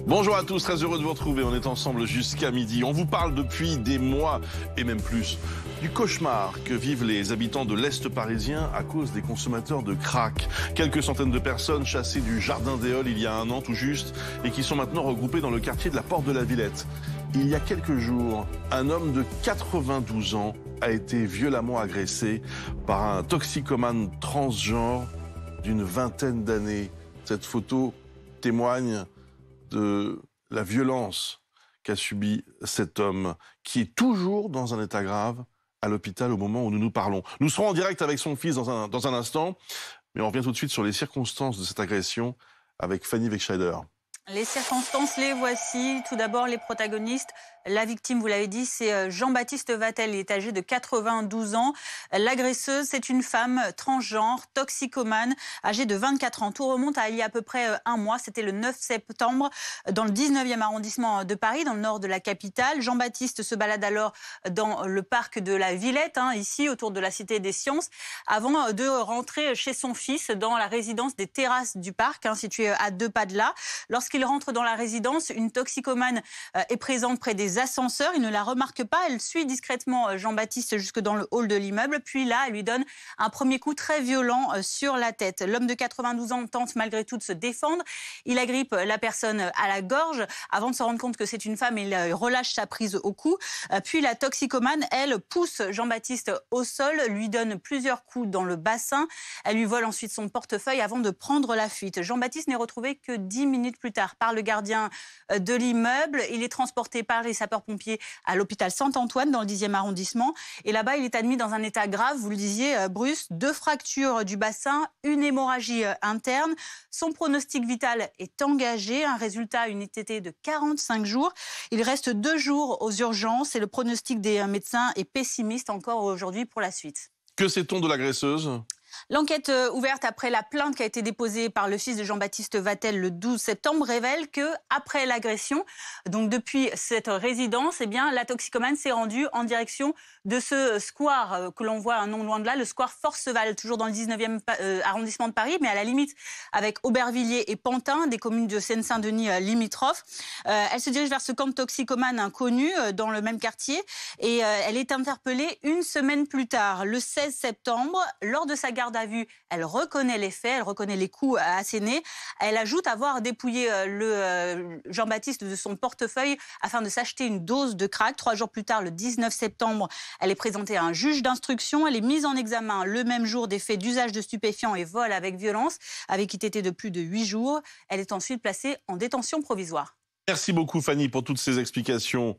Bonjour à tous, très heureux de vous retrouver. On est ensemble jusqu'à midi. On vous parle depuis des mois et même plus du cauchemar que vivent les habitants de l'Est parisien à cause des consommateurs de crack. Quelques centaines de personnes chassées du Jardin des Halles il y a un an tout juste et qui sont maintenant regroupées dans le quartier de la Porte de la Villette. Il y a quelques jours, un homme de 92 ans a été violemment agressé par un toxicomane transgenre d'une vingtaine d'années. Cette photo témoigne de la violence qu'a subi cet homme, qui est toujours dans un état grave à l'hôpital au moment où nous nous parlons. Nous serons en direct avec son fils dans un instant, mais on revient tout de suite sur les circonstances de cette agression avec Fanny Wegscheider. Les circonstances, les voici. Tout d'abord, les protagonistes. La victime, vous l'avez dit, c'est Jean-Baptiste Vatel. Il est âgé de 92 ans. L'agresseuse, c'est une femme transgenre, toxicomane, âgée de 24 ans. Tout remonte à il y a à peu près un mois. C'était le 9 septembre, dans le 19e arrondissement de Paris, dans le nord de la capitale. Jean-Baptiste se balade alors dans le parc de la Villette, ici, autour de la Cité des Sciences, avant de rentrer chez son fils dans la résidence des Terrasses du parc, située à 2 pas de là. Lorsqu'il rentre dans la résidence, une toxicomane est présente près des ascenseurs. Il ne la remarque pas. Elle suit discrètement Jean-Baptiste jusque dans le hall de l'immeuble. Puis là, elle lui donne un premier coup très violent sur la tête. L'homme de 92 ans tente malgré tout de se défendre. Il agrippe la personne à la gorge. Avant de se rendre compte que c'est une femme, il relâche sa prise au cou. Puis la toxicomane, elle, pousse Jean-Baptiste au sol, lui donne plusieurs coups dans le bassin. Elle lui vole ensuite son portefeuille avant de prendre la fuite. Jean-Baptiste n'est retrouvé que 10 minutes plus tard par le gardien de l'immeuble. Il est transporté par les sapeurs-pompiers à l'hôpital Saint-Antoine dans le 10e arrondissement. Et là-bas, il est admis dans un état grave, vous le disiez, Bruce, 2 fractures du bassin, une hémorragie interne. Son pronostic vital est engagé, un résultat, une ITT de 45 jours. Il reste 2 jours aux urgences et le pronostic des médecins est pessimiste encore aujourd'hui pour la suite. Que sait-on de l'agresseuse ? L'enquête ouverte après la plainte qui a été déposée par le fils de Jean-Baptiste Vatel le 12 septembre révèle que après l'agression, donc depuis cette résidence, la toxicomane s'est rendue en direction de ce square que l'on voit non loin de là, le square Forceval, toujours dans le 19e arrondissement de Paris, mais à la limite avec Aubervilliers et Pantin, des communes de Seine-Saint-Denis limitrophes. Elle se dirige vers ce camp de toxicomane inconnu dans le même quartier et elle est interpellée une semaine plus tard, le 16 septembre, lors de sa garde à vue. Elle reconnaît les faits, elle reconnaît les coups assénés. Elle ajoute avoir dépouillé Jean-Baptiste de son portefeuille afin de s'acheter une dose de crack. 3 jours plus tard, le 19 septembre, elle est présentée à un juge d'instruction. Elle est mise en examen le même jour des faits d'usage de stupéfiants et vol avec violence, avec ITT de plus de 8 jours. Elle est ensuite placée en détention provisoire. Merci beaucoup Fanny pour toutes ces explications.